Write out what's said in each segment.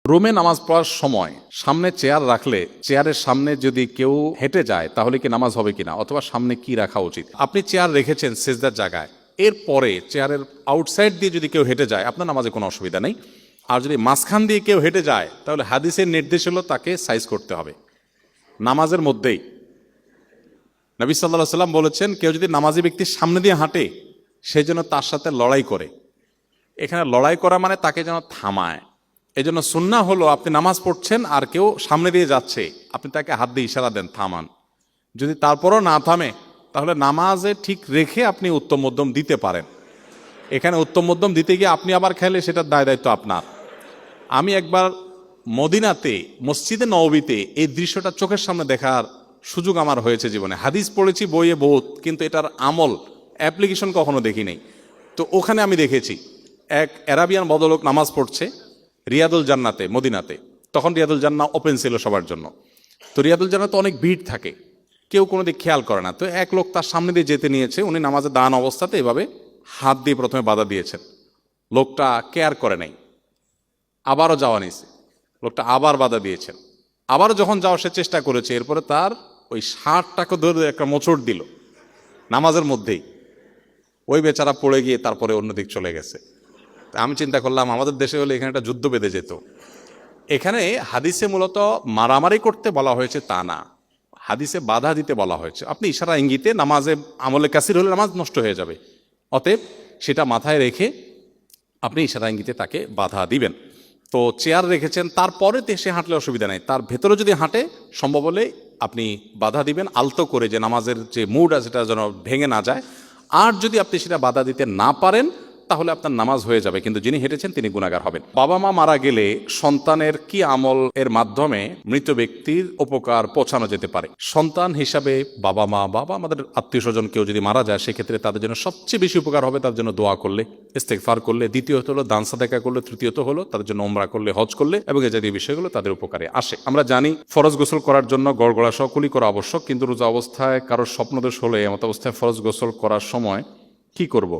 রুমে নামাজ পড়ার সময় সামনে চেয়ার রাখলে চেয়ারের সামনে যদি কেউ হেঁটে যায় তাহলে কি নামাজ হবে কিনা, অথবা সামনে কি রাখা উচিত? আপনি চেয়ার রেখেছেন সেজদার জায়গায়, এরপরে চেয়ারের আউটসাইড দিয়ে যদি কেউ হেঁটে যায় আপনার নামাজে কোনো অসুবিধা নেই। আর যদি মাঝখান দিয়ে কেউ হেঁটে যায় তাহলে হাদিসের নির্দেশ হলো তাকে সাইজ করতে হবে নামাজের মধ্যেই। নবী সাল্লাল্লাহু আলাইহি সাল্লাম বলেছেন, কেউ যদি নামাজি ব্যক্তির সামনে দিয়ে হাঁটে সেই জন্য তার সাথে লড়াই করে। এখানে লড়াই করা মানে তাকে যেন থামায়। এই জন্য সুন্নাহ হলো আপনি নামাজ পড়ছেন আর কেউ সামনে দিয়ে যাচ্ছে, আপনি তাকে হাত দিয়ে ইশারা দেন থামান। যদি তারপরও না থামে তাহলে নামাজে ঠিক রেখে আপনি উত্তম মধ্যম দিতে পারেন। এখানে উত্তম মধ্যম দিতে গিয়ে আপনি আবার খেলে সেটার দায় দায়িত্ব আপনার। আমি একবার মদিনাতে মসজিদে নববীতে এই দৃশ্যটা চোখের সামনে দেখার সুযোগ আমার হয়েছে জীবনে। হাদিস পড়েছি বইয়ে বহুত, কিন্তু এটার আমল অ্যাপ্লিকেশন কখনো দেখি নাই। তো ওখানে আমি দেখেছি এক অ্যারাবিয়ান ভদ্রলোক নামাজ পড়ছে রিয়াদুল জান্নাতে মদিনাতে। তখন রিয়াদুল জান্না ওপেন ছিল সবার জন্য। তো রিয়াদুল জান্নাতে অনেক ভিড় থাকে, কেউ কোনো দিক খেয়াল করে না। তো এক লোক তার সামনে দিয়ে যেতে নিয়েছে, উনি নামাজে দাঁড়ান অবস্থাতে এভাবে হাত দিয়ে প্রথমে বাধা দিয়েছেন। লোকটা কেয়ার করে নাই, আবারও যাওয়া নিয়েছে, লোকটা আবার বাধা দিয়েছেন, আবারও যখন যাওয়ার সে চেষ্টা করেছে, এরপরে তার ওই শার্টটাকে ধরে একটা মোচড় দিল নামাজের মধ্যেই। ওই বেচারা পড়ে গিয়ে তারপরে অন্যদিক চলে গেছে। আমি চিন্তা করলাম আমাদের দেশে হলে এখানে একটা যুদ্ধ বেঁধে যেত। এখানে হাদিসে মূলত মারামারি করতে বলা হয়েছে তা না, হাদিসে বাধা দিতে বলা হয়েছে। আপনি ইশারা ইঙ্গিতে নামাজে আমলে কাসির হলে নামাজ নষ্ট হয়ে যাবে, অতএব সেটা মাথায় রেখে আপনি ইশারা ইঙ্গিতে তাকে বাধা দিবেন। তো চেয়ার রেখেছেন, তারপরে সে হাঁটলে অসুবিধা নেই, তার ভেতরে যদি হাঁটে সম্ভব হলে আপনি বাধা দিবেন আলতো করে, যে নামাজের যে মুড আছে সেটা যেন ভেঙে না যায়। আর যদি আপনি সেটা বাধা দিতে না পারেন তাহলে আপনার নামাজ হয়ে যাবে, কিন্তু যিনি হেঁটেছেন তিনি গুনাহগার হবেন। বাবা মা মারা গেলে সন্তানের কি আমল এর মাধ্যমে মৃত ব্যক্তির উপকার পৌঁছানো যেতে পারে? সন্তান হিসাবে বাবা মা আমাদের আত্মীয় স্বজন কেউ যদি মারা যায় সেক্ষেত্রে তাদের জন্য সবচেয়ে বেশি উপকার হবে তার জন্য দোয়া করলে, ইস্তেগফার করলে, দ্বিতীয়ত হলো দান সাদাকা করলে, তৃতীয়ত হলো তাদের জন্য উমরা করলে, হজ করলে, এবং এই জাতীয় বিষয়গুলো তাদের উপকারে আসে। আমরা জানি ফরজ গোসল করার জন্য গড়গড়া সহ কুলি করা আবশ্যক, কিন্তু রোজা অবস্থায় কারোর স্বপ্নদোষ হলে এমত অবস্থায় ফরজ গোসল করার সময় কি করব?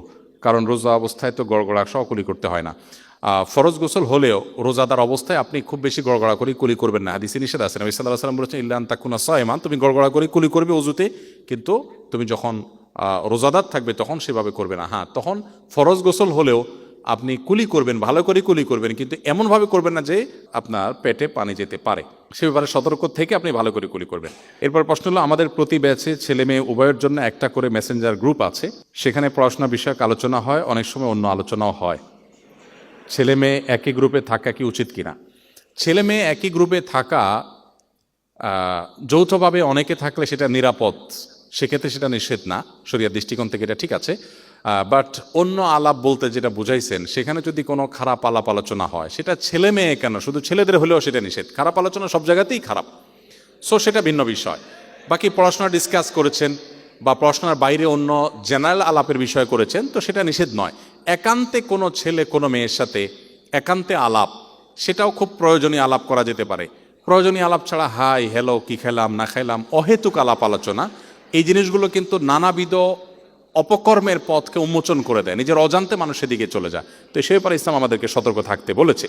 কারণ রোজা অবস্থায় তো গড়গড়া সহ কুলি করতে হয় না। ফরজ গোসল হলেও রোজাদার অবস্থায় আপনি খুব বেশি গড়গড়া করে কুলি করবেন না, হাদিসে নিষেধ আছে। নবী সাল্লাল্লাহু আলাইহি ওয়াসাল্লাম বলেছেন, ইল্লা আন তাকুনা সায়মান, তুমি গড়গড়া করে কুলি করবে ওযুতে, কিন্তু তুমি যখন রোজাদার থাকবে তখন সেভাবে করবে না। হ্যাঁ, তখন ফরজ গোসল হলেও আপনি কুলি করবেন, ভালো করে কুলি করবেন, কিন্তু এমনভাবে করবেন না যে আপনার পেটে পানি যেতে পারে। সে ব্যাপারে সতর্ক থেকে আপনি ভালো করে কুলি করবেন। এরপর প্রশ্ন হলো, আমাদের প্রতি ব্যাচে ছেলে মেয়ে উভয়ের জন্য একটা করে মেসেঞ্জার গ্রুপ আছে, সেখানে পড়াশোনা বিষয়ক আলোচনা হয়, অনেক সময় অন্য আলোচনাও হয়। ছেলে মেয়ে একই গ্রুপে থাকা কি উচিত কিনা? ছেলে মেয়ে একই গ্রুপে থাকা যৌথভাবে অনেকে থাকলে সেটা নিরাপদ, সেক্ষেত্রে সেটা নিষেধ না, শরিয়ার দৃষ্টিকোণ থেকে এটা ঠিক আছে। বাট অন্য আলাপ বলতে যেটা বুঝাইছেন, সেখানে যদি কোনো খারাপ আলাপ আলোচনা হয়, সেটা ছেলে মেয়ে কেন, শুধু ছেলেদের হলেও সেটা নিষেধ। খারাপ আলোচনা সব জায়গাতেই খারাপ, সো সেটা ভিন্ন বিষয়। বাকি পড়াশোনা ডিসকাস করেছেন বা পড়াশোনার বাইরে অন্য জেনারেল আলাপের বিষয় করেছেন, তো সেটা নিষেধ নয়। একান্তে কোনো ছেলে কোনো মেয়ের সাথে একান্তে আলাপ, সেটাও খুব প্রয়োজনীয় আলাপ করা যেতে পারে। প্রয়োজনীয় আলাপ ছাড়া হাই হ্যালো, কি খেলাম না খেলাম, অহেতুক আলাপ আলোচনা, এই জিনিসগুলো কিন্তু নানাবিধ অপকর্মের পথকে উন্মোচন করে দেয়, নিজের অজান্তে মানুষের দিকে চলে যায়। তো সে ব্যাপারে ইসলাম আমাদেরকে সতর্ক থাকতে বলেছে।